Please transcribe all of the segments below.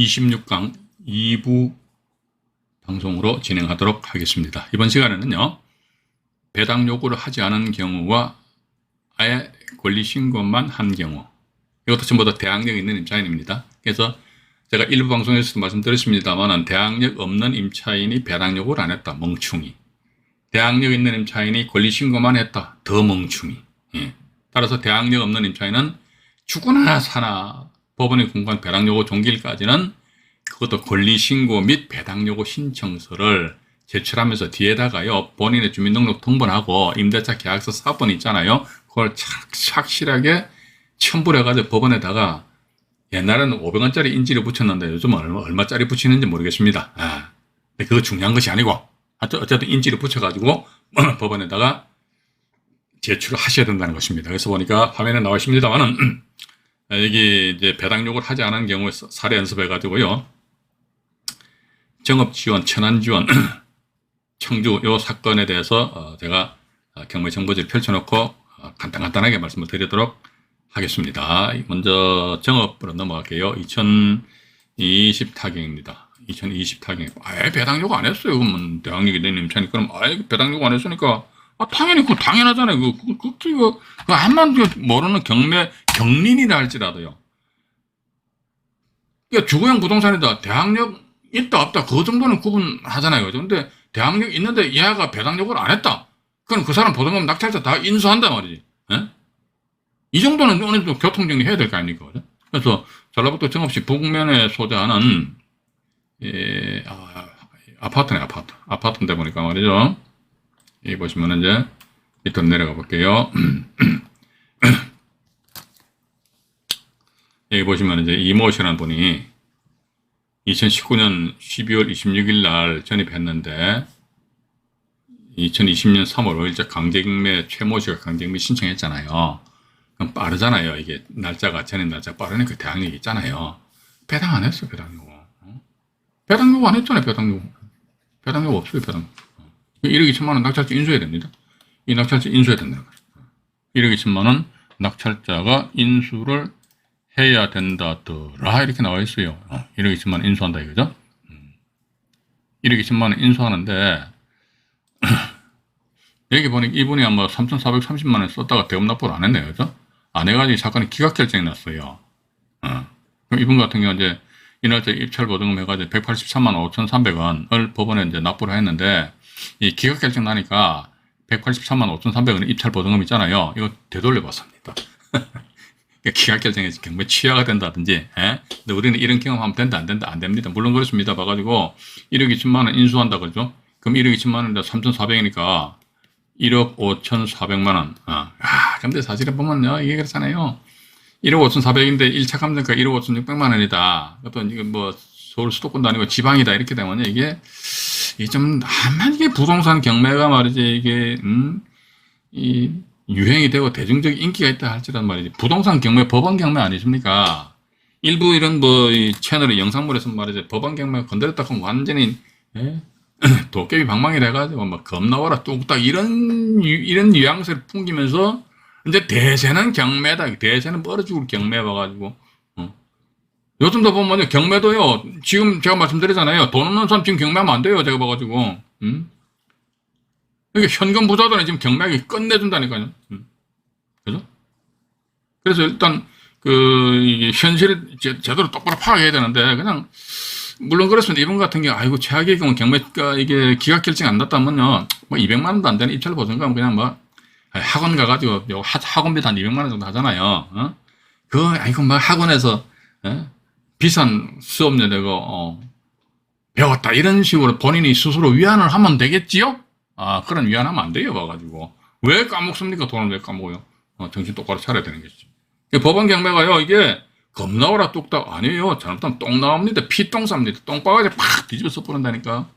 26강 2부 방송으로 진행하도록 하겠습니다. 이번 시간에는요, 배당 요구를 하지 않은 경우와 아예 권리 신고만 한 경우, 이것도 전부 다 대항력 있는 임차인입니다. 그래서 제가 일부 방송에서도 말씀드렸습니다만 대항력 없는 임차인이 배당 요구를 안 했다, 멍충이. 대항력 있는 임차인이 권리 신고만 했다, 더 멍충이. 예. 따라서 대항력 없는 임차인은 죽으나 사나 법원의 공간 배당 요구 종결까지는 그것도 권리 신고 및 배당 요구 신청서를 제출하면서 뒤에다가요, 본인의 주민등록 등본하고 임대차 계약서 사본 있잖아요. 그걸 착실하게 첨부를 해가지고 법원에다가, 옛날에는 500원짜리 인지를 붙였는데 요즘은 얼마짜리 붙이는지 모르겠습니다. 근데 그거 중요한 것이 아니고, 어쨌든 인지를 붙여가지고 법원에다가 제출을 하셔야 된다는 것입니다. 그래서 보니까 화면에 나와 있습니다만은, 여기 이제 배당 요구를 하지 않은 경우에 사례 연습해가지고요, 정업지원, 천안지원, 청주 요 사건에 대해서 제가 경매 정보지를 펼쳐놓고 간단하게 말씀을 드리도록 하겠습니다. 먼저 정업으로 넘어갈게요. 2020 타경입니다. 2020 타경. 아예 배당 요구 안 했어요. 그러면 대항력이 된 임차니까. 그럼 아예 배당 요구 안 했으니까 당연히 그거 당연하잖아요. 그거 한만 모르는 경린이라 할지라도요. 그러니까 주거용 부동산이다. 대항력 있다 없다 그 정도는 구분하잖아요. 그런데 대항력 있는데 이하가 배당 요구를 안 했다. 그럼 그 사람 보증금 낙찰자 다 인수한단 말이지. 예? 이 정도는 어느 정도 교통정리 해야 될 거 아닙니까? 그죠? 그래서 전라북도 정읍시 북면에 소재하는 아파트네, 아파트. 아파트인데 보니까 말이죠. 여기 보시면 이제 밑으로 내려가 볼게요. 여기 보시면 이제 이모 씨라는 분이 2019년 12월 26일 날 전입했는데 2020년 3월 5일자 강제경매 최모 씨가 강제경매 신청했잖아요. 그럼 빠르잖아요. 이게 날짜가 전입 날짜 빠르니까 대항력이 있잖아요. 배당 안 했어, 배당 요구. 배당 요구 안 했잖아요, 배당 요구. 배당 요구 없어요, 배당. 1억 2천만 원 낙찰자 인수해야 됩니다. 이 낙찰자 인수해야 된다는 거죠. 1억 2천만 원 낙찰자가 인수를 해야 된다더라 이렇게 나와 있어요. 1억 2천만 원 인수한다 이거죠. 1억 2천만 원 인수하는데 여기 보니까 이분이 아마 3,430만 원 썼다가 대금 납부를 안 했네요. 그죠? 안 해가지고 사건이 기각결정이 났어요. 그럼 이분 같은 경우 이제 이날짜 입찰 보증금 해가지고 183만 5,300원을 법원에 이제 납부를 했는데 이 기각결정 나니까 183만 5,300원 입찰 보증금 있잖아요. 이거 되돌려 봤습니다. 기각결정에서 경매 취하가 된다든지, 근데 우리는 이런 경험하면 된다, 안 된다, 안 됩니다. 물론 그렇습니다. 봐가지고 1억 2천만 원 인수한다 그러죠? 그럼 1억 2천만 원인데 3,400이니까 1억 5,400만 원. 근데 사실은 보면요, 이게 그렇잖아요. 1억 5,400인데 1차 감정가 1억 5,600만 원이다. 어떤 이게 뭐 서울 수도권도 아니고 지방이다 이렇게 되면 이게 좀 한만 이게 부동산 경매가 말이지 이게 이 유행이 되고 대중적 인기가 있다 할지라도 말이지 부동산 경매, 법원 경매 아니십니까? 일부 이런 뭐 이 채널의 영상물에서 말이지 법원 경매 건드렸다 하면 완전히 도깨비 방망이 돼가지고 막 겁나와라 뚝딱 이런 뉘앙스를 풍기면서 이제 대세는 경매다, 대세는 뻘어 죽을 경매 와가지고 요즘도 보면 경매도요, 지금 제가 말씀드리잖아요. 돈 없는 사람 지금 경매하면 안 돼요. 제가 봐가지고 이게 현금 부자들은 지금 경매하기 끝내준다니까요. 그죠? 그래서 일단 이게 현실을 제대로 똑바로 파악해야 되는데 그냥 물론 그렇습니다. 이분 같은 경우 아이고 최악의 경우 경매가 이게 기각 결정 안 났다면요, 뭐 200만 원도 안 되는 입찰 보증금 그냥 뭐 학원 가가지고 학원비도 한 200만 원 정도 하잖아요. 아이고 막 학원에서 비싼 수업료 내고 배웠다 이런 식으로 본인이 스스로 위안을 하면 되겠지요? 그런 위안하면 안 돼요. 봐가지고 왜 까먹습니까? 돈을 왜 까먹어요? 정신 똑바로 차려야 되는 것이죠. 법원 경매가요, 이게 겁나오라 뚝딱 아니에요. 잘못하면 똥 나옵니다. 피똥 쌉니다. 똥바가지 팍 뒤집어서 뿌린다니까.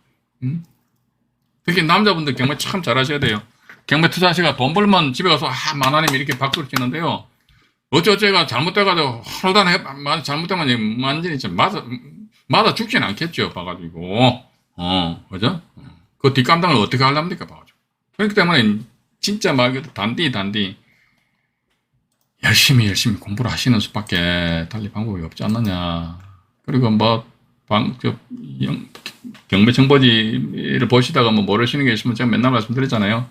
특히 남자분들 경매 참 잘하셔야 돼요. 경매 투자하시가 돈 벌면 집에 가서 만화님 이렇게 박수를 치는데요, 어쩌가 잘못돼가지고 하루도 잘못되면 완전히 맞아 죽진 않겠죠. 봐가지고 그죠? 그 뒷감당을 어떻게 하렵니까? 봐가지고. 그렇기 때문에 진짜 말 그대로 단디 열심히 공부를 하시는 수밖에 달리 방법이 없지 않느냐. 그리고 뭐 경매 정보지를 보시다가 뭐 모르시는 게 있으면 제가 맨날 말씀드렸잖아요.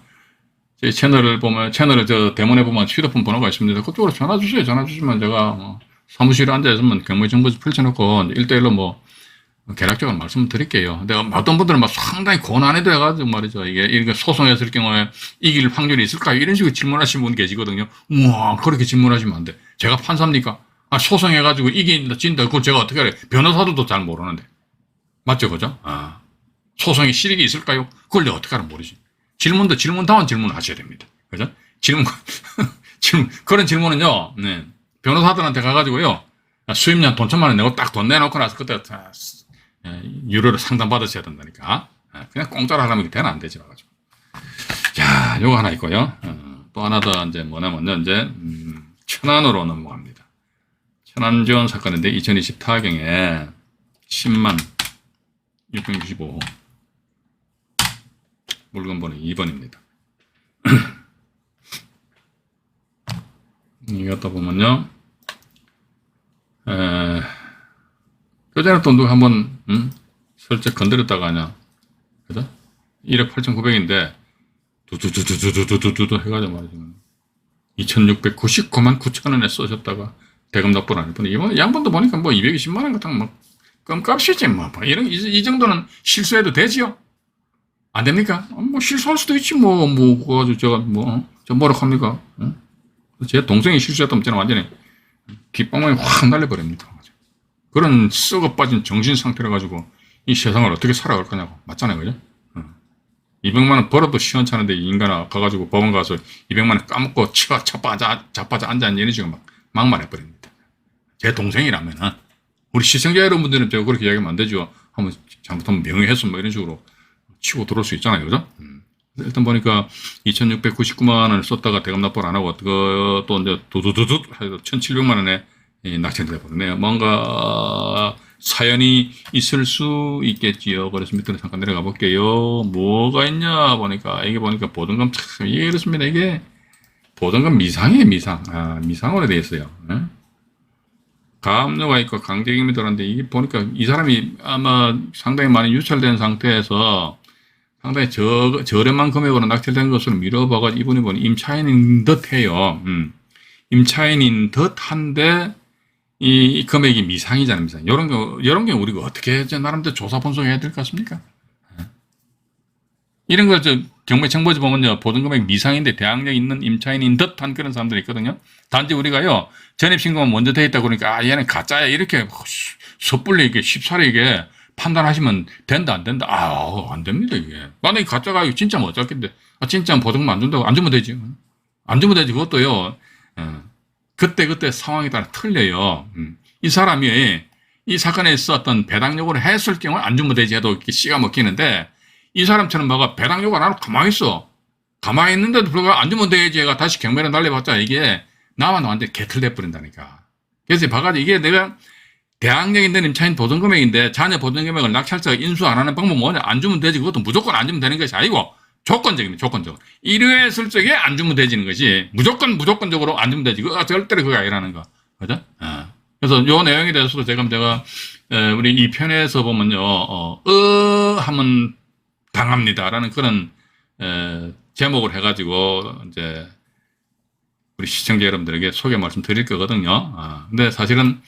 제 채널을 저 대문에 보면 휴대폰 번호가 있습니다. 그쪽으로 전화 주세요. 전화 주시면 제가 뭐 사무실에 앉아있으면 경매 정보지 펼쳐놓고 1대1로 뭐 개략적으로 말씀드릴게요. 내가 어떤 분들은 막 상당히 고난이도 해가지고 말이죠. 이게 소송했을 경우에 이길 확률이 있을까요? 이런 식으로 질문하시는 분 계시거든요. 우와, 그렇게 질문하시면 안 돼. 제가 판사입니까? 소송해가지고 이긴다, 진다. 그걸 제가 어떻게 알아요? 변호사들도 잘 모르는데. 맞죠, 그죠? 소송에 실익이 있을까요? 그걸 내가 어떻게 알아 모르지. 질문다운 질문을 하셔야 됩니다. 그죠? 그런 질문은요, 네. 변호사들한테 가가지고요, 수임료 돈 1,000만 원 내고 딱 돈 내놓고 나서 그때 유료를 상담받으셔야 된다니까. 그냥 공짜로 하려면 되나 안 되지. 가지고. 자, 요거 하나 있고요. 또 하나 더 이제 뭐냐면요, 이제, 천안으로 넘어갑니다. 천안 지원 사건인데 2020 타경에 10만 665 물건 번호 2번입니다. 이거 갖다 보면요, 그전에 또 누가 한번 슬쩍 건드렸다가 하냐, 그죠? 1억 8,900인데 두두두두두두두두 해가지고 말이죠. 2,699만 9천 원에 써셨다가 대금 납부를 안 했더니 이번 양반도 보니까 뭐 220만 원 같은 뭐 껌값이지 뭐 이런 이 정도는 실수해도 되지요? 안 됩니까? 뭐 실수할 수도 있지 그거 가지고 제가 저 뭐라 합니까? 제 동생이 실수했다면 저는 완전히 귓방망이 확 날려버립니다. 그런 썩어 빠진 정신 상태라 가지고 이 세상을 어떻게 살아갈 거냐고. 맞잖아요, 그죠? 200만 원 벌어도 시원찮은데 이 인간아 가가지고 법원 가서 200만 원 까먹고 자빠져 앉아있는 이런 식으로 막 말해버립니다. 제 동생이라면은 우리 시청자 여러분들은 제가 그렇게 이야기하면 안 되죠. 한번 잘못하면 명예훼손 뭐 이런 식으로 치고 들어올 수 있잖아요, 그죠? 일단 보니까 2,699만 원을 썼다가 대금 납부를 안 하고 또 이제 두두두두 해서 1,700만 원에 낙찰이 돼버리네요. 뭔가 사연이 있을 수 있겠지요. 그래서 밑으로 잠깐 내려가 볼게요. 뭐가 있냐 보니까 이게 보니까 보증금 참 이게 그렇습니다. 이게 보증금 미상이에요, 미상. 미상으로 되어 있어요. 가압류가 있고 강제징금이 들어갔는데 이게 보니까 이 사람이 아마 상당히 많이 유찰된 상태에서 상당히 저렴한 금액으로 낙찰된 것으로 미뤄봐가지고 이분이 보니 임차인인 듯 해요. 임차인인 듯 한데 이 금액이 미상이잖아요, 미상. 이런 경우 우리가 어떻게 나름대로 조사 분석해야 될 것 같습니까? 이런 걸 경매 정보지 보면요, 보증금액 미상인데 대항력 있는 임차인인 듯한 그런 사람들이 있거든요. 단지 우리가요, 전입신고가 먼저 돼 있다 그러니까 얘는 가짜야 이렇게 섣불리 이게 쉽사리 이게 판단하시면 된다 안 된다. 안 됩니다 이게. 만약에 가짜가 진짜 뭐 어쩔겠는데 진짜 보증금 안 준다고 안 주면 되지. 안 주면 되지. 그것도요. 그때 상황에 따라 틀려요. 이 사람이 이 사건에 있었던 배당 요구를 했을 경우에 안 주면 되지 해도 이렇게 씨가 먹히는데 이 사람처럼 뭐가 배당 요구 안 하고 가만히 있어. 가만히 있는데도 불구하고 안 주면 되지 해가 다시 경매를 날려봤자 이게 나만 완전히 개틀돼 버린다니까. 그래서 봐가지고 이게 내가 대항력 있는 임차인 보증금액인데 자녀 보증금액을 낙찰자가 인수 안 하는 방법은 뭐냐? 안 주면 되지. 그것도 무조건 안 주면 되는 것이 아니고 조건적입니다. 조건적으로. 이러했을 적에 안 주면 되지는 것이 무조건적으로 안 주면 되지. 절대로 그거 아니라는 거. 그죠? 그래서 요 내용에 대해서도 제가 우리 이 편에서 보면요, 하면 당합니다라는 그런, 제목을 해가지고, 이제, 우리 시청자 여러분들에게 소개 말씀 드릴 거거든요. 근데 사실은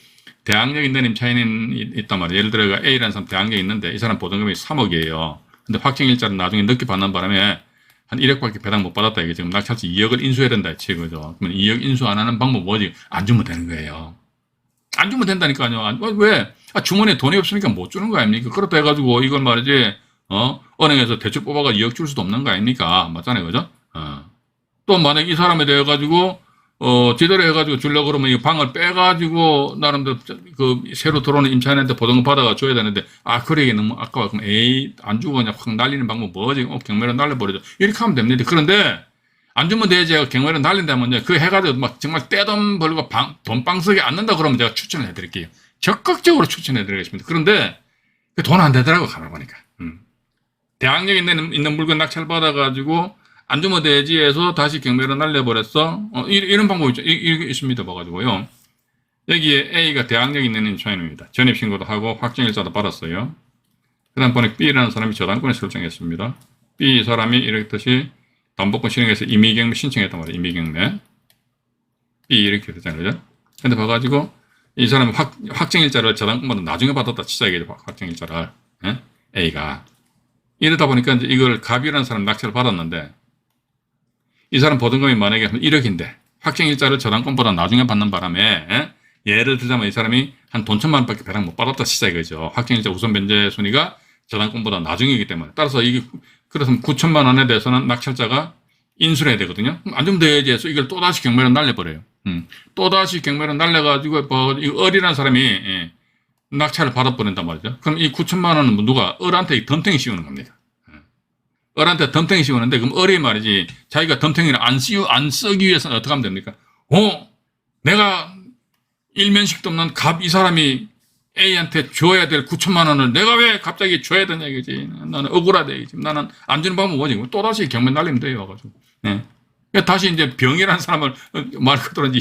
대항력 있는 임차인이 있단 말이에요. 예를 들어 A라는 사람 대항력이 있는데 이 사람 보증금이 3억이에요. 근데 확정일자를 나중에 늦게 받는 바람에 한 1억밖에 배당 못 받았다. 이게 지금 낙찰자 2억을 인수해야 된다. 이치 그죠? 그러면 2억 인수 안 하는 방법 뭐지? 안 주면 되는 거예요. 안 주면 된다니까요. 왜? 주머니에 돈이 없으니까 못 주는 거 아닙니까? 그렇다 해가지고 이걸 말이지, 은행에서 대출 뽑아가 2억 줄 수도 없는 거 아닙니까? 맞잖아요. 그죠? 또 만약 이 사람에 대해 가지고 제대로 해가지고 주려고 그러면 이 방을 빼가지고 나름대로 새로 들어오는 임차인한테 보증금 받아가 줘야 되는데 그래 너무 아까워. 그럼 안 주고 그냥 확 날리는 방법 뭐지? 경매를 날려버리죠. 이렇게 하면 됩니다. 그런데 안 주면 되지. 경매를 날린다면요, 그 해가지고 막 정말 떼돈 벌고 돈방석에 앉는다 그러면 제가 추천을 해드릴게요. 적극적으로 추천해드리겠습니다. 그런데 돈 안 되더라고 가만 보니까. 대항력 있는 물건 낙찰 받아가지고 안 주면 되지 해서 다시 경매를 날려버렸어. 이런 방법이 이렇게 있습니다. 봐가지고요. 여기에 A가 대학력 있는 임차인입니다. 전입신고도 하고 확정일자도 받았어요. 그 다음 번에 B라는 사람이 저당권을 설정했습니다. B 사람이 이렇듯이 담보권 실행해서 임의경매 신청했단 말이에요. 임의경매. B 이렇게 되잖아요. 그죠? 근데 봐가지고 이 사람이 확정일자를 저당권보다 나중에 받았다 치자 이게죠. 확정일자를. 예? A가. 이러다 보니까 이제 이걸 갑이라는 사람 낙찰을 받았는데 이 사람 보증금이 만약에 1억인데 확정일자를 저당권보다 나중에 받는 바람에 예를 들자면 이 사람이 한 돈 1,000만 원밖에 배당 못 받았다 치자 이거죠. 확정일자 우선 변제 순위가 저당권보다 나중이기 때문에 따라서 이게 그래서 9천만 원에 대해서는 낙찰자가 인수를 해야 되거든요. 안 주면 돼야지 해서 이걸 또다시 경매로 날려버려요. 또다시 경매로 날려가지고 이 을이라는 사람이 낙찰을 받아버린단 말이죠. 그럼 이 9천만 원은 누가 을한테 덤탱이 씌우는 겁니다. 을한테 덤탱이 씌우는데 그럼 을이 말이지 자기가 덤탱이를 안 쓰기 위해서는 어떻게 하면 됩니까? 내가 일면식도 없는 갑 이 사람이 A한테 줘야 될 9천만 원을 내가 왜 갑자기 줘야 되냐 이거지. 나는 억울하대 이거지. 나는 안 주는 방법은 뭐지? 또다시 경매 날리면 돼요. 와가지고. 네. 다시 이제 병이라는 사람을 말 그대로 이제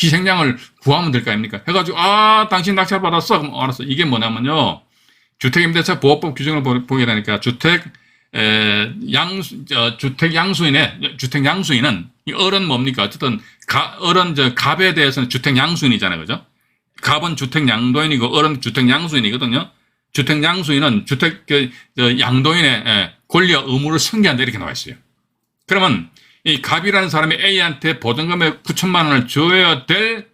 희생양을 구하면 될 거 아닙니까? 해가지고 당신 낙찰 받았어. 그럼 알았어. 이게 뭐냐면요. 주택임대차 보호법 규정을 보게 되니까 주택 양수인은 이 을은 뭡니까? 어쨌든 을은 갑에 대해서는 주택 양수인이잖아요. 그죠? 갑은 주택 양도인이고 을은 주택 양수인이거든요. 주택 양수인은 주택 양도인의 권리와 의무를 승계한다 이렇게 나와 있어요. 그러면 이 갑이라는 사람이 A한테 보증금의 9천만 원을 줘야 될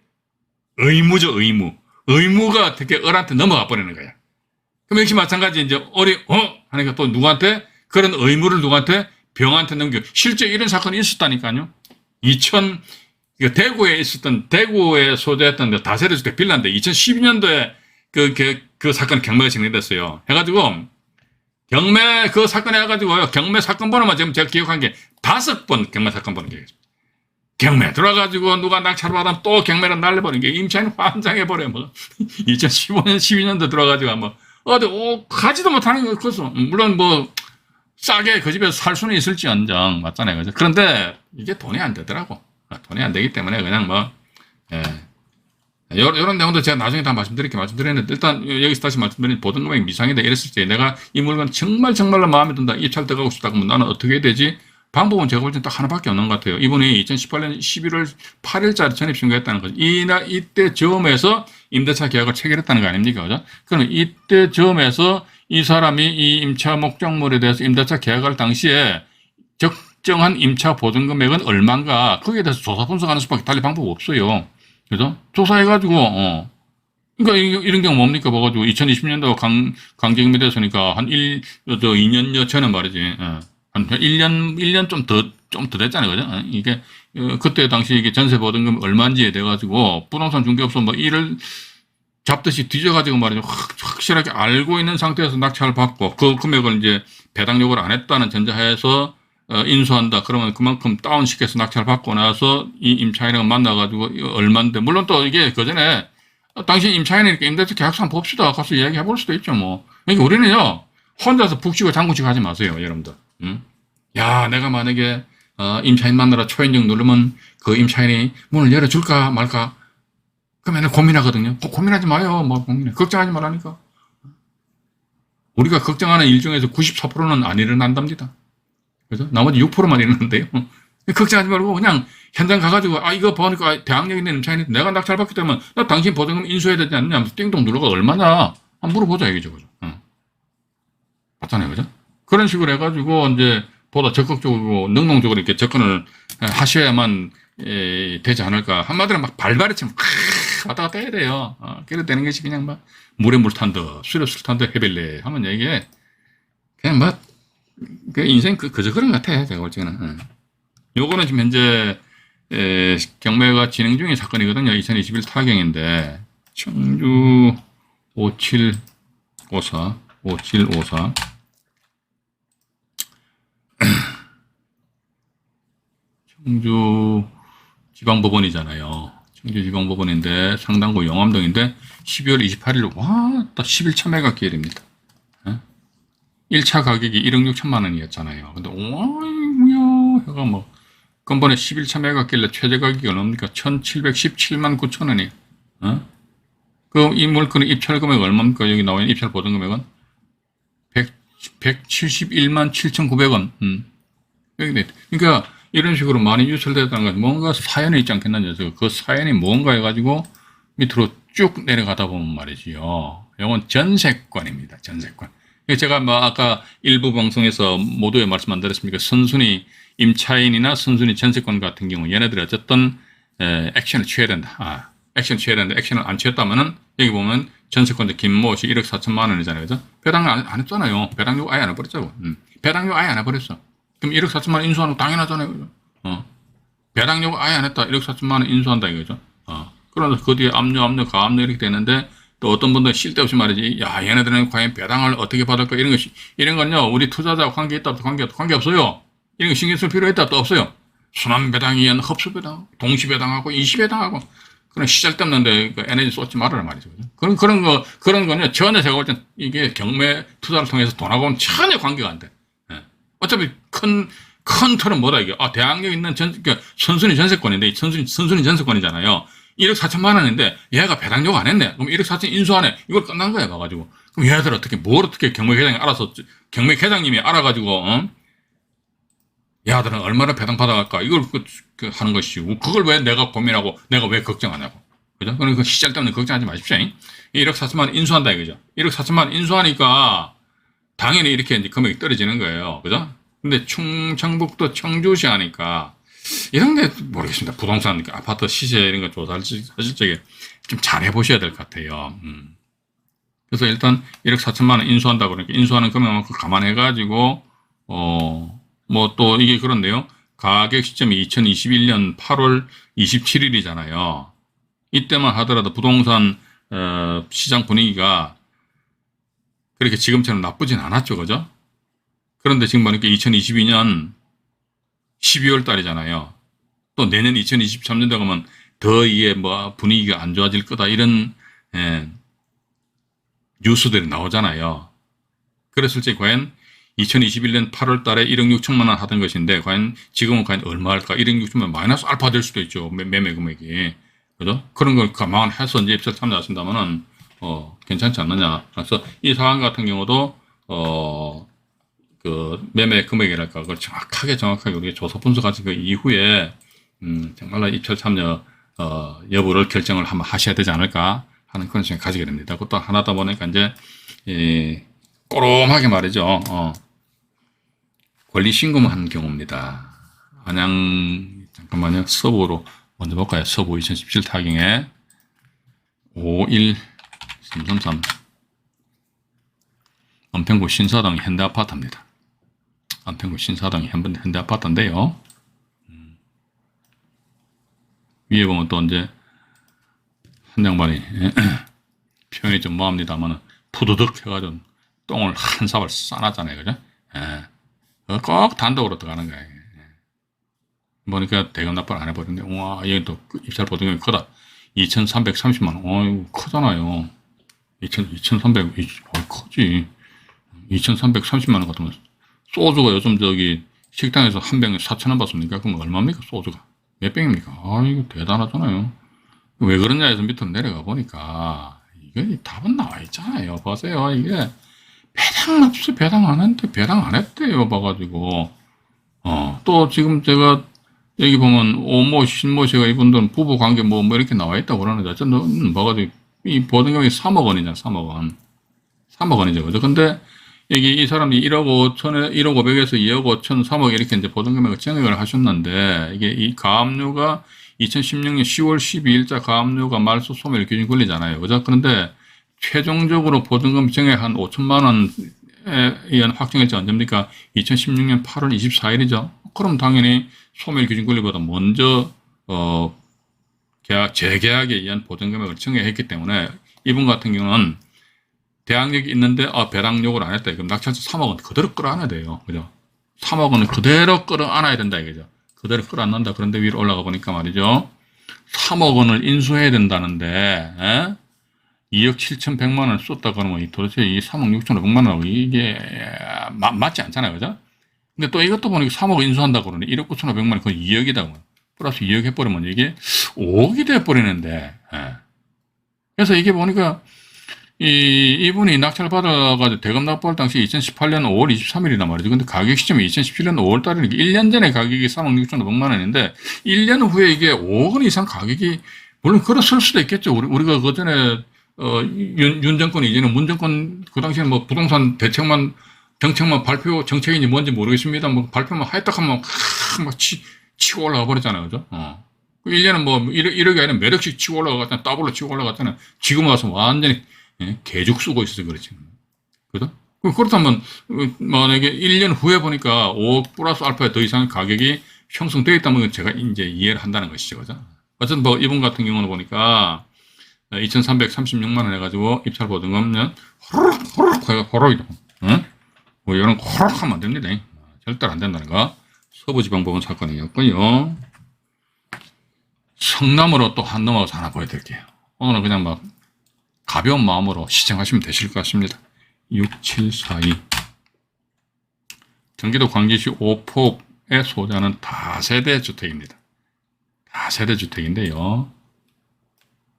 의무죠, 의무. 의무가 어떻게 을한테 넘어가 버리는 거야. 그럼 역시 마찬가지 이제 을이 하니까 또 누구한테 그런 의무를 누구한테 병한테 넘겨. 실제 이런 사건이 있었다니까요. 대구에 있었던, 대구에 소재했던 다세대주택 빌라인데 2012년도에 그 사건 경매가 진행됐어요. 해가지고 경매 그 사건 해가지고요. 경매 사건 번호만 지금 제가 기억한 게 5번 경매 사건 번호 기억했어요. 경매 들어가가지고 누가 낙찰 받으면 또 경매를 날려버린 게 임차인 환장해버려요. 2015년, 12년도 들어가가지고 가지도 못하는 거 그래서 물론 싸게 그 집에서 살 수는 있을지언정 맞잖아요. 그죠? 그런데 이게 돈이 안 되더라고. 돈이 안 되기 때문에 그냥 이런 내용도 제가 나중에 다 말씀드렸는데 일단 여기서 다시 말씀드린 보증금액 미상이다 이랬을 때 내가 이 물건 정말로 마음에 든다 입찰 들어가고 싶다 그러면 나는 어떻게 해야 되지? 방법은 제가 볼 땐 딱 하나밖에 없는 것 같아요. 이분이 2018년 11월 8일자리 전입신고했다는 거죠. 이때 즈음에서 임대차 계약을 체결했다는 거 아닙니까? 그죠? 그럼 이때 즈음에서 이 사람이 이 임차 목적물에 대해서 임대차 계약할 당시에 적정한 임차 보증금액은 얼마인가 거기에 대해서 조사 분석하는 수밖에 달리 방법이 없어요. 그죠? 조사해가지고 그러니까 이런 경우 뭡니까? 봐가지고 2020년도 강제경매됐으니까 한 2년여 전에 말이지. 한 1년 좀 더 됐잖아요. 그죠? 이게 그때 당시 이게 전세 보증금 얼마인지에 돼가지고 부동산 중개업소 일을 잡듯이 뒤져가지고 말이죠. 확실하게 알고 있는 상태에서 낙찰을 받고 그 금액을 이제 배당 요구를 안 했다는 전제하에서 인수한다. 그러면 그만큼 다운시켜서 낙찰을 받고 나서 이 임차인을 만나가지고 얼마인데 물론 또 이게 그 전에 당신 임차인이니까 임대차 계약서 한번 봅시다. 가서 이야기해 볼 수도 있죠. 그러니까 우리는요 혼자서 북치고 장구치고 하지 마세요, 여러분들. 야, 내가 만약에 임차인 만나러 초인종 누르면 그 임차인이 문을 열어줄까 말까. 그러면 고민하거든요. 고민하지 마요. 고민해. 걱정하지 말라니까. 우리가 걱정하는 일 중에서 94%는 안 일어난답니다. 그죠? 나머지 6%만 일어난대요. 걱정하지 말고 그냥 현장 가가지고 이거 보니까 대학력 있는 임차인이 내가 낙찰 받기 때문에 나 당신 보증금 인수해야 되지 않느냐 하면서 띵동 누르가 얼마냐 한번 물어보자 이거죠. 그죠? 맞잖아요. 그죠? 그런 식으로 해가지고 이제 보다 적극적으로 능동적으로 이렇게 접근을 하셔야만 되지 않을까. 한마디로 발발이 치면 왔다 갔다 해야 돼요. 그래야 되는 것이 그냥 물에 물 탄다, 술에 술 탄다 해벨레 하면 이게 그냥 그 인생 그저 그런 것 같아. 제가 볼 때는. 요거는 지금 현재 경매가 진행 중인 사건이거든요. 2021 타경인데 청주 5754 청주 지방법원이잖아요. 청주 지방법원인데 상당구 영암동인데 12월 28일 딱 11차 매각기일입니다. 1차 가격이 1억 6천만 원이었잖아요. 근데 뭐야 해가 근본에 11차 매각길래 최저 가격이 얼마입니까? 1717만 9천 원이에요. 어? 그 이 물건의 입찰 금액 얼마입니까? 여기 나와 있는 입찰 보증 금액은 171만 7,900원. 그러니까 이런 식으로 많이 유출됐다는 건 뭔가 사연이 있지 않겠느냐. 그 사연이 뭔가 해가지고 밑으로 쭉 내려가다 보면 말이지요. 이건 전세권입니다. 전세권. 제가 뭐 아까 일부 방송에서 모두에 말씀 안 드렸습니까? 선순위 임차인이나 선순위 전세권 같은 경우 얘네들이 어쨌든 액션을 취해야 된다. 액션 취해야 되는데 액션을 안 취했다면은 여기 보면 전세권자 김모 씨 1억 4천만 원이잖아요. 그죠? 배당을 안 했잖아요. 배당 요구 아예 안 해버렸자고. 배당 요구 아예 안 해버렸어. 그럼 1억 4천만 원 인수하는 거 당연하잖아요. 그죠? 배당 요구 아예 안 했다. 1억 4천만 원 인수한다 이거죠. 그러면서 그 뒤에 압류, 가압류 이렇게 되는데 또 어떤 분들은 쓸데없이 말이지. 야, 얘네들은 과연 배당을 어떻게 받을까? 이런 건요. 우리 투자자와 관계 있다, 관계 없어요. 이런 거 신경 쓸 필요 있다, 또 없어요. 순환 배당에 의한 흡수 배당, 동시 배당하고 인시 배당하고 그런 시잘데없는데 그 에너지 쏟지 말아라 말이죠. 그런 거는 전혀 제가 볼 땐 이게 경매 투자를 통해서 돈하고는 전혀 관계가 안 돼. 예. 어차피 큰 틀은 뭐다 이게. 대학력 있는 그러니까 선순위 전세권인데 선순위 전세권이잖아요. 1억 4천만 원인데 얘가 배당 요구 안 했네. 그럼 1억 4천 인수하네. 이걸 끝난 거야, 봐가지고. 그럼 얘들 어떻게 경매회장이 알아서, 경매회장님이 알아가지고, 얘들은 얼마나 배당 받아갈까? 이걸 하는 것이고, 그걸 왜 내가 고민하고, 내가 왜 걱정하냐고. 그죠? 그러니까 시절 때문에 걱정하지 마십시오. 1억 4천만 원 인수한다 이거죠. 1억 4천만 원 인수하니까, 당연히 이렇게 이제 금액이 떨어지는 거예요. 그죠? 근데 충청북도 청주시 하니까, 이런 게 모르겠습니다. 부동산, 아파트 시세 이런 거 조사하실 적에 좀 잘 해보셔야 될 것 같아요. 그래서 일단 1억 4천만 원 인수한다고 그러니까 인수하는 금액만큼 감안해가지고, 뭐 또 이게 그런데요. 가격 시점이 2021년 8월 27일이잖아요. 이때만 하더라도 부동산, 시장 분위기가 그렇게 지금처럼 나쁘진 않았죠. 그죠? 그런데 지금 보니까 2022년 12월 달이잖아요. 또 내년 2023년 되면 더 이게 뭐 분위기가 안 좋아질 거다 이런 뉴스들이 나오잖아요. 그랬을 때 과연 2021년 8월 달에 1억 6천만 원 하던 것인데 과연 지금은 과연 얼마 할까? 1억 6천만 원 마이너스 알파 될 수도 있죠. 매매 금액이. 그죠? 그런 걸 감안해서 이제 입찰 참여하신다면은 괜찮지 않느냐. 그래서 이 사안 같은 경우도 그 매매 금액이랄까 그걸 정확하게 우리가 조사 분석하신 그 이후에 정말로 입찰 참여 여부를 결정을 한번 하셔야 되지 않을까 하는 그런 생각 가지게 됩니다. 그것도 하나다 보니까 이제 꼬롬하게 말이죠. 권리 신고한 경우입니다. 안양 잠깐만요. 서부로 먼저 볼까요? 서부 2017 타경에 51333 안평구 신사동 현대아파트입니다. 안평구 신사동 현대아파트인데요. 위에 보면 또 이제 한 양반이 표현이 좀 뭐합니다만 푸드득 해가지고 똥을 한 사발 싸놨잖아요. 그죠? 꼭 단독으로 들어가는 거예요. 보니까 대금 납부를 안 해버렸는데, 와, 여기 또 입찰 보증금이 크다. 2,330만 원. 이거 크잖아요. 2,300, 크지. 2,330만 원 같으면 소주가 요즘 식당에서 한 병에 4,000원 받습니까? 그럼 얼마입니까? 소주가. 몇 병입니까? 이거 대단하잖아요. 왜 그러냐 해서 밑으로 내려가 보니까, 이게 답은 나와 있잖아요. 보세요. 이게 배당 안 했대. 배당 안 했대요. 봐가지고. 또 지금 제가 여기 보면 오모, 신모 씨가 이분들은 부부 관계 뭐 이렇게 나와 있다고 그러는데, 어쨌든 봐가지고 이 보증금이 3억 원이잖아. 3억 원. 3억 원이죠. 그죠? 근데 여기 이 사람이 1억 5천에 1억 5백에서 2억 5천, 3억 이렇게 이제 보증금액을 정액을 하셨는데, 이게 이 가압류가 2016년 10월 12일자 가압류가 말소 소멸 기준 권리잖아요. 그죠? 그런데 최종적으로 보증금 정액 한 5천만 원에 의한 확정일자 언제입니까? 2016년 8월 24일이죠. 그럼 당연히 소멸 기준 권리보다 먼저 재계약에 의한 보증금액을 정액했기 때문에 이분 같은 경우는 대항력이 있는데 배당 요구를 안 했다. 그럼 낙찰자 3억 원 그대로 끌어안아야 돼요. 그죠? 3억 원을 그대로 끌어안아야 된다 이거죠. 그대로 끌어안는다. 그런데 위로 올라가 보니까 말이죠. 3억 원을 인수해야 된다는데 2억 7,100만 원을 썼다 그러면 도대체 이 3억 6,500만 원하고 이게 맞지 않잖아요. 그죠? 근데 또 이것도 보니까 3억 인수한다 그러네. 1억 9,500만 원, 그건 2억이다. 플러스 2억 해버리면 이게 5억이 돼버리는데, 그래서 이게 보니까 이분이 낙찰 받아가지고 대금 납부할 당시 2018년 5월 23일이란 말이죠. 근데 가격 시점이 2017년 5월 달이니까 1년 전에 가격이 3억 6,500만 원인데 1년 후에 이게 5억 원 이상 가격이 물론 그랬을 수도 있겠죠. 우리가 그 전에 윤 정권 이제는 문 정권 그 당시에는 뭐 부동산 대책만 정책만 발표 정책인지 뭔지 모르겠습니다. 뭐 발표만 했다 하면 막 치고 올라가 버렸잖아요. 그죠? 1년은 뭐 1억이 아니라 몇 억씩 치고 올라갔잖아요. 더블로 치고 올라갔잖아요. 지금 와서 완전히 개죽 쓰고 있어서 그렇지. 그죠? 그렇다면 만약에 1년 후에 보니까 5억 플러스 알파에 더 이상 가격이 형성되어 있다면 제가 이제 이해를 한다는 것이죠. 그죠? 어쨌든 뭐 이분 같은 경우는 보니까 2,336만 원 해가지고 입찰 보증금은 호로록 응? 뭐 이런 호로록 하면 안 됩니다. 절대로 안 된다는 거. 서부지방법원 사건이었고요. 성남으로 또 한 넘어가서 하나 보여드릴게요. 오늘은 그냥 막 가벼운 마음으로 시청하시면 되실 것 같습니다. 6742 경기도 광주시 오폭의 소재는 다세대 주택입니다. 다세대 주택인데요.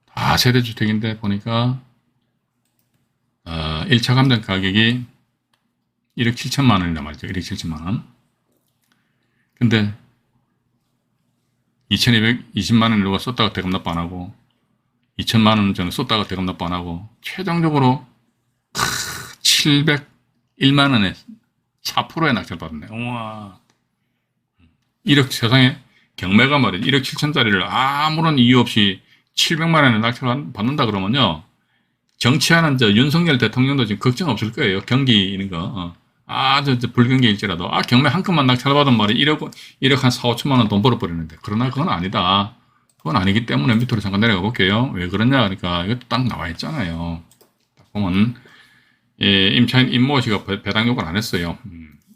다세대 주택인데 보니까 1차 감정 가격이 1억 7천만 원이란 말이죠. 1억 7천만 원. 근데 2,220만 원을 누가 썼다가 대금 납부 안 하고 2천만 원 전에 썼다가 대금 납부 안 하고 최종적으로 701만 원에 4%에 낙찰 받았네. 우와. 1억 세상에 경매가 말이야. 1억 7천짜리를 아무런 이유 없이 700만 원에 낙찰 받는다 그러면요. 정치하는 윤석열 대통령도 지금 걱정 없을 거예요. 경기 이런 거. 불경기일지라도 경매 한 건만 낙찰받은 말이 1억 한 4, 5천만 원 돈 벌어버리는데 그러나 그건 아니다. 그건 아니기 때문에 밑으로 잠깐 내려가 볼게요. 왜 그러냐 그러니까 이것도 딱 나와 있잖아요. 딱 보면 임차인 임모 씨가 배당 요구를 안 했어요.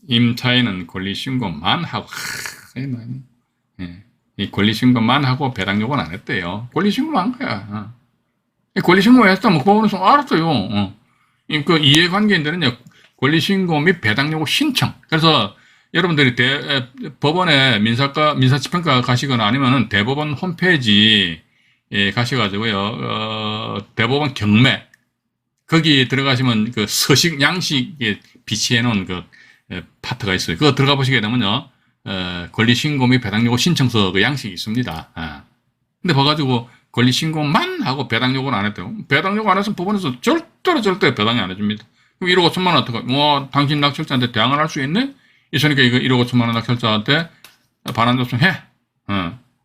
임차인은 권리신고만 하고 이 권리신고만 하고 배당 요구는 안 했대요. 권리신고만 한 거야. 권리신고 했다면 그 법원에서 알았어요. 그 이해관계인들은요. 권리신고 및 배당 요구 신청. 그래서 여러분들이 법원에 민사집행과 가시거나 아니면은 대법원 홈페이지에 가셔가지고요, 대법원 경매. 거기 들어가시면 그 서식, 양식에 비치해 놓은 그 파트가 있어요. 그거 들어가 보시게 되면요, 권리신고 및 배당 요구 신청서 그 양식이 있습니다. 근데 봐가지고 권리신고만 하고 배당 요구는 안 했대요. 배당 요구 안 했으면 법원에서 절대 배당이 안 해줍니다. 그럼 1억 5천만 원 어떡해? 당신 낙찰자한테 대항을 할 수 있네? 있으니까 이거 1억 5천만 원 낙찰자한테 반환 접수해.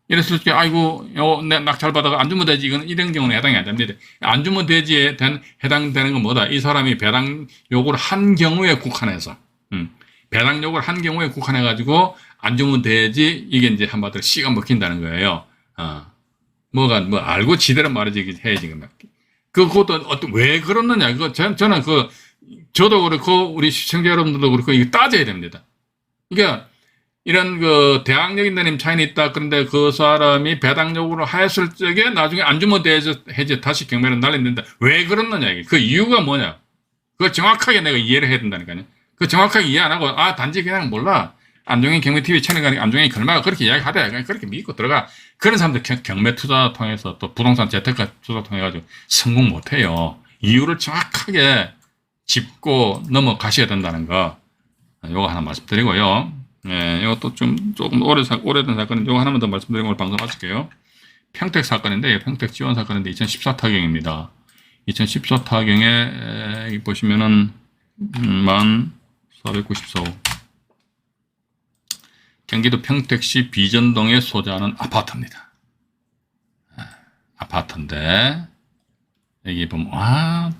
이랬을 때, 아이고, 내 낙찰 받아가 안 주면 되지. 이런 경우는 해당이 안 됩니다. 안 주면 되지에 해당되는 건 뭐다? 이 사람이 배당 요구를 한 경우에 국한해서, 배당 요구를 한 경우에 국한해가지고 안 주면 되지. 이게 이제 한마디로 씨가 먹힌다는 거예요. 알고 지대로 말이지, 해야지. 그것도 왜 그렇느냐. 저는 저도 그렇고, 우리 시청자 여러분들도 그렇고, 이거 따져야 됩니다. 그러니까, 이런 대항력 있는 임차인이 있다. 그런데 그 사람이 배당 요구를 하였을 적에 나중에 안 주면 해제 다시 경매를 날린다. 왜 그렇느냐. 이게. 그 이유가 뭐냐. 그걸 정확하게 내가 이해를 해야 된다니까요. 그 정확하게 이해 안 하고, 단지 그냥 몰라. 안종현 경매TV 채널 안종현 경매가 그렇게 이야기하대. 그냥 그렇게 믿고 들어가. 그런 사람들 경매 투자 통해서 또 부동산 재테크 투자 통해가지고 성공 못 해요. 이유를 정확하게 짚고 넘어가셔야 된다는 거. 요거 하나 말씀드리고요. 이것도 조금 오래된 사건인데, 요거 하나만 더 말씀드리고 오늘 방송 마칠게요. 평택 사건인데, 평택 지원 사건인데, 2014 타경입니다. 2014 타경에, 여기 보시면은, 1494호. 경기도 평택시 비전동에 소재하는 아파트입니다. 아파트인데, 여기 보면,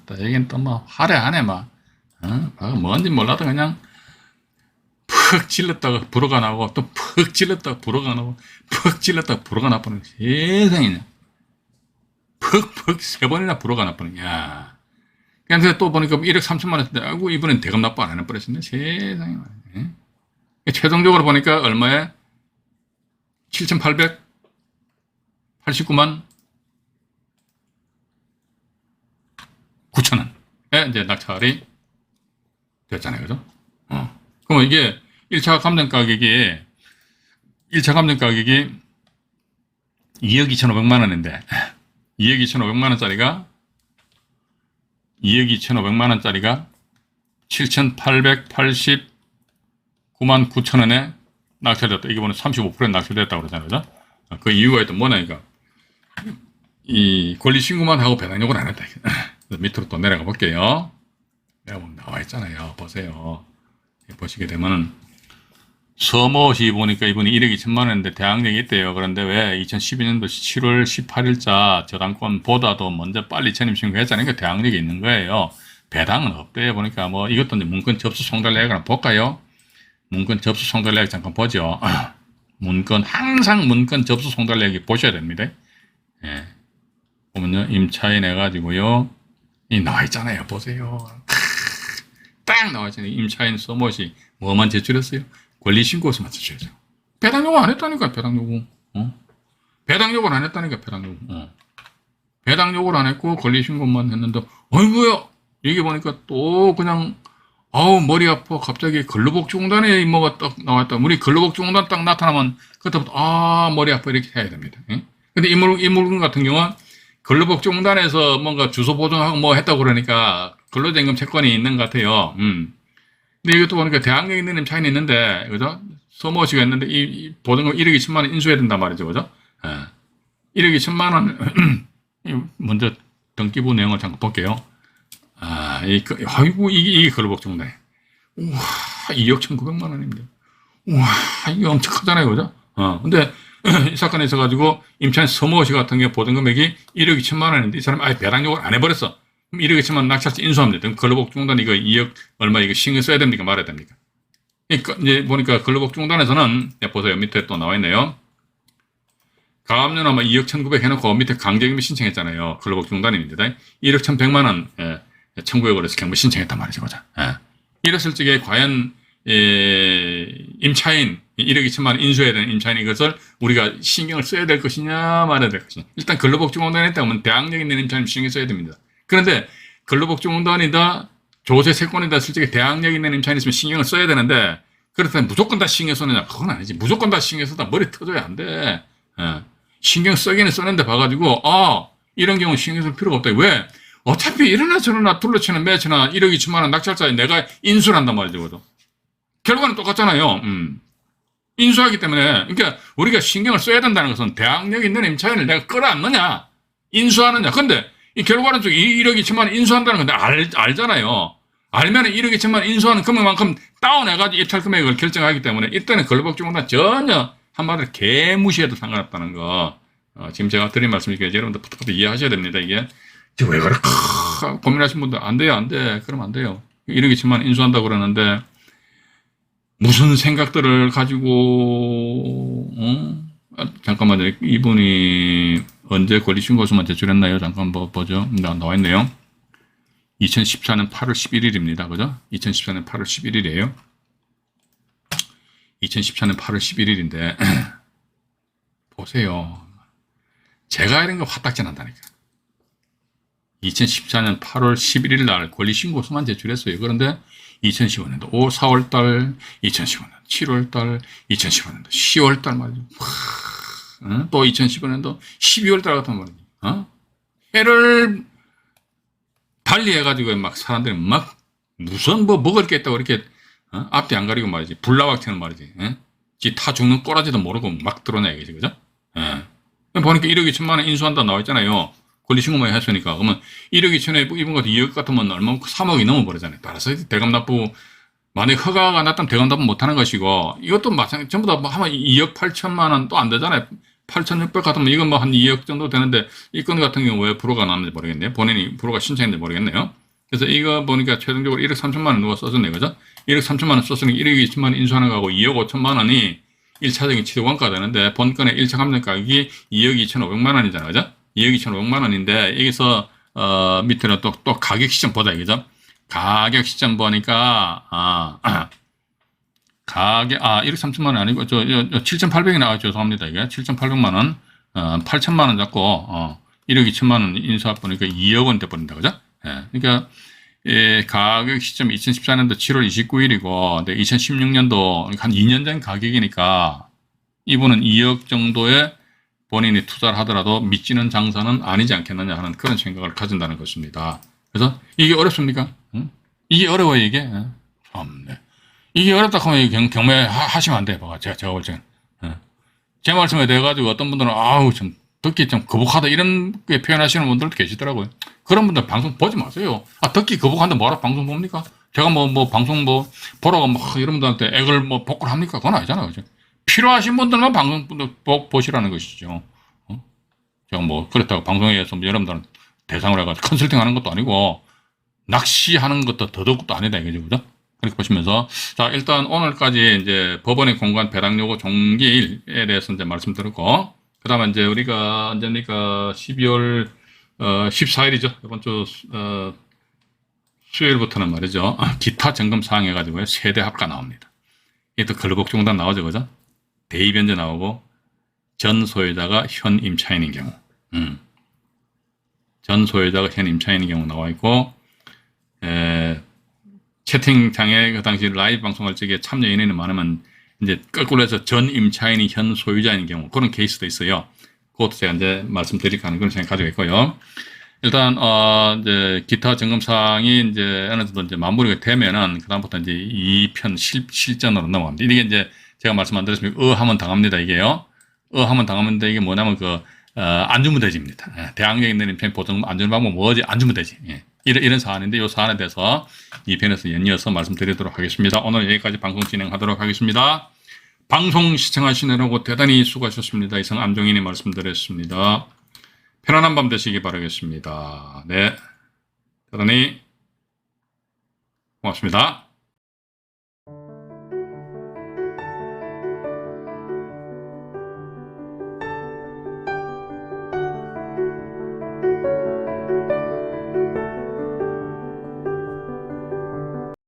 여기는 또 화려하네, 뭔지 몰라도 그냥, 푹 찔렀다가 불어가 나고, 또 푹 찔렀다가 불어가 나고, 푹 찔렀다가 불어가 나쁘는, 세상이네. 푹 세 번이나 불어가 나쁘는, 야. 그래서 또 보니까 1억 3천만 원 했는데, 아이고, 이번엔 대금 납부 안 해버렸네. 세상에. 최종적으로 보니까 얼마에? 7,889만 9천원. 이제 낙찰이 됐잖아요. 그죠? 그러면 이게 1차 감정 가격이 2억 2,500만 원인데, 2억 2,500만 원짜리가 2억 2,500만 원짜리가 7,889만 9천 원에 낙찰됐다. 이게 보면 35% 낙찰됐다고 그러잖아요. 그죠? 그 이유가 있던 뭐냐니까. 이 권리신고만 하고 배당 요구를 안 했다. 밑으로 또 내려가 볼게요. 내려보면 나와 있잖아요. 보세요. 보시게 되면은, 서모시 보니까 이분이 1억 2천만 원인데 대항력이 있대요. 그런데 왜 2012년도 7월 18일자 저당권보다도 먼저 빨리 전입 신고했잖아요. 그러니까 대항력이 있는 거예요. 배당은 없대요. 보니까 뭐 이것도 이제 문건 접수 송달 내역을 한번 볼까요? 문건 접수 송달 내역 잠깐 보죠. 문건, 항상 문건 접수 송달 내역이 보셔야 됩니다. 예. 보면요, 임차인 해가지고요, 이 나와 있잖아요. 보세요. 딱 나와 있잖아요. 임차인 서모시 뭐만 제출했어요? 권리신고서만 제출했죠. 배당 요구 안 했다니까, 배당 요구. 배당 요구를 안 했다니까, 배당 요구. 배당 요구를 안 했고, 권리신고만 했는데, 어이구야! 여기 보니까 또 그냥, 아우, 머리 아파. 갑자기 근로복지공단의 임무가 딱 나왔다. 우리 근로복지공단 딱 나타나면, 그때부터, 아, 머리 아파. 이렇게 해야 됩니다. 예? 근데 이 물건 같은 경우는, 근로복지공단에서 뭔가 주소 보정하고 뭐 했다고 그러니까, 근로자임금 채권이 있는 것 같아요. 근데 이것도 보니까 대학력 있는 임차인이 있는데, 그죠? 서모시가 있는데, 이 보증금 1억 2천만 원 인수해야 된단 말이죠. 그죠? 예. 1억 2천만 원, 먼저 등기부 내용을 잠깐 볼게요. 아이고, 이게 근로복지공단이에요. 우와, 2억 1,900만 원입니다. 우와, 이게 엄청 크잖아요. 그죠? 근데, 이 사건에 있어가지고, 임차인 서모시 같은 경우 보증금액이 1억 2천만 원인데, 이 사람이 아예 배당 요구를 안 해버렸어. 그럼 1억 2천만 원 낙찰서 인수합니다. 그럼 근로복지공단 이거 2억 얼마 이거 신경 써야 됩니까? 말아야 됩니까? 그러니까 이제 보니까 근로복지공단에서는, 보세요. 밑에 또 나와 있네요. 가압류는 아마 2억 1,900 해놓고 밑에 강제경비 신청했잖아요. 근로복지공단입니다. 1억 1,100만 원, 청구에 걸려서 경비 신청했단 말이죠. 그죠? 이랬을 적에 과연, 임차인, 1억 2천만 원 인수해야 되는 임차인 이것을 우리가 신경을 써야 될 것이냐, 말아야 될 것이냐. 일단 근로복지공단에 있다면 대항력 있는 임차인 신경 써야 됩니다. 그런데 근로복지공단이다, 조세세권이다 했을 적에 대항력 있는 임차인이 있으면 신경을 써야 되는데, 그렇다면 무조건 다 신경 쓰느냐? 그건 아니지. 무조건 다 신경 쓰다 머리 터져야 안 돼. 신경 쓰기는 쓰는데 봐가지고, 이런 경우 신경 쓸 필요가 없다. 왜? 어차피 이러나 저러나 둘러치는 매치나 1억 2천만 원 낙찰자에 내가 인수를 한단 말이죠. 그죠? 결과는 똑같잖아요. 인수하기 때문에, 그러니까 우리가 신경을 써야 된다는 것은 대항력 있는 임차인을 내가 끌어안느냐, 인수하느냐. 근데 이 결과는 1억 2천만 원 인수한다는 건데 알잖아요. 알면 1억 2천만 원 인수하는 금액만큼 다운해가지고 입찰 금액을 결정하기 때문에 이때는 근로복지공단 전혀 한마디로 개무시해도 상관없다는 거. 지금 제가 드린 말씀이니까 여러분들 부탁부터 이해하셔야 됩니다. 이게 왜 그래? 고민하신 분들 안 돼요, 안 돼. 그러면 안 돼요. 1억 2천만 원 인수한다고 그러는데 무슨 생각들을 가지고 잠깐만요. 이분이 언제 권리신고서만 제출했나요? 잠깐 보죠. 나와 있네요. 2014년 8월 11일입니다. 그죠? 2014년 8월 11일이에요. 2014년 8월 11일인데 보세요. 제가 이런 거 화딱지 난다니까. 2014년 8월 11일 날 권리신고서만 제출했어요. 그런데 2015년도 4월달, 2015년도 7월달, 2015년도 10월달 말이죠. 또 2015년도 12월달 같은 말이죠. 해를 달리해가지고 막 사람들이 막 무슨 뭐 먹을 게 있다고 이렇게 앞뒤 안 가리고 말이지. 불나박치는 말이지. 지 타 죽는 꼬라지도 모르고 막 들어내야 겠지. 그죠? 보니까 1억 2천만 원 인수한다 나와 있잖아요. 권리신고만 했으니까. 그러면 1억 2천에 이분 같은 2억 같으면 얼마 3억이 넘어버리잖아요. 따라서 대감 납부, 만약 허가가 났다면 대감 납부 못하는 것이고, 이것도 마찬가지, 전부 다 하면 2억 8천만 원 또 안 되잖아요. 8,600 같으면 이건 뭐 한 2억 정도 되는데, 이 건 같은 경우 왜 불허가 났는지 모르겠네요. 본인이 불허가 신청했는지 모르겠네요. 그래서 이거 보니까 최종적으로 1억 3천만 원 누가 썼었네. 그죠? 1억 3천만 원 썼으니 1억 2천만 원 인수하는 거하고 2억 5천만 원이 1차적인 취득원가가 되는데, 본건의 1차 감정 가격이 2억 2,500만 원이잖아요. 그죠? 2억 2,500만 원인데, 여기서, 밑에는 또 가격 시점 보자, 그죠? 가격 시점 보니까, 가격, 1억 3천만 원 아니고, 7,800이 나와요. 죄송합니다. 이게 7,800만 원, 8천만 원 잡고, 1억 2천만 원 인수합 보니까 2억 원 돼버린다. 그죠? 예. 그러니까, 가격 시점 2014년도 7월 29일이고, 2016년도 한 2년 전 가격이니까, 이분은 2억 정도의 본인이 투자를 하더라도 믿지는 장사는 아니지 않겠느냐 하는 그런 생각을 가진다는 것입니다. 그래서 이게 어렵습니까? 응? 이게 어려워요, 이게. 응? 참네. 이게 어렵다 하면 경매하시면 안 돼. 봐봐. 제가 볼 때는. 응. 제 말씀에 대해 가지고 어떤 분들은 아우 좀 듣기 좀 거북하다 이런 게 표현하시는 분들도 계시더라고요. 그런 분들 방송 보지 마세요. 아 듣기 거북한데 뭐라 방송 봅니까? 제가 뭐 방송 보라고 막 이런 분들한테 액을 복구를 합니까? 그건 아니잖아요. 그죠? 필요하신 분들만 방송 보시라는 것이죠. 어? 제가 그렇다고 방송에서 여러분들은 대상으로 해가지고 컨설팅 하는 것도 아니고 낚시하는 것도 더더욱도 아니다 이거죠. 그죠? 그렇게 보시면서 자 일단 오늘까지 이제 법원의 공간 배당 요구 종기일에 대해서 이제 말씀드렸고 그다음에 이제 우리가 언제니까 12월 14일이죠. 이번 주 수요일부터는 말이죠. 기타 점검 사항 해가지고 세대 합가 나옵니다. 이게 또 걸곡종단 나오죠, 그죠? 대의 변제 나오고 전 소유자가 현 임차인인 경우, 전 소유자가 현 임차인인 경우 나와 있고 채팅창에 그 당시 라이브 방송할 적에 참여 인원이 많으면 이제 거꾸로 해서 전 임차인이 현 소유자인 경우 그런 케이스도 있어요. 그것도 제가 이제 말씀드릴까 하는 그런 생각 가지고 있고요. 일단 이제 기타 점검사항이 이제 어느 정도 이제 마무리가 되면은 그다음부터 이제 2편 실전으로 넘어갑니다. 이게 이제 제가 말씀 안 드렸습니까? 하면 당합니다 이게요. 하면 당합니다. 이게 뭐냐면 안주무대지입니다. 예, 대항력이 있는 임차인 보증금 안주는 방법 뭐지? 안주무대지. 예. 이런 사안인데 이 사안에 대해서 2편에서 연이어서 말씀드리도록 하겠습니다. 오늘 여기까지 방송 진행하도록 하겠습니다. 방송 시청하시느라고 대단히 수고하셨습니다. 이상 안종인이 말씀드렸습니다. 편안한 밤 되시기 바라겠습니다. 네. 대단히 고맙습니다.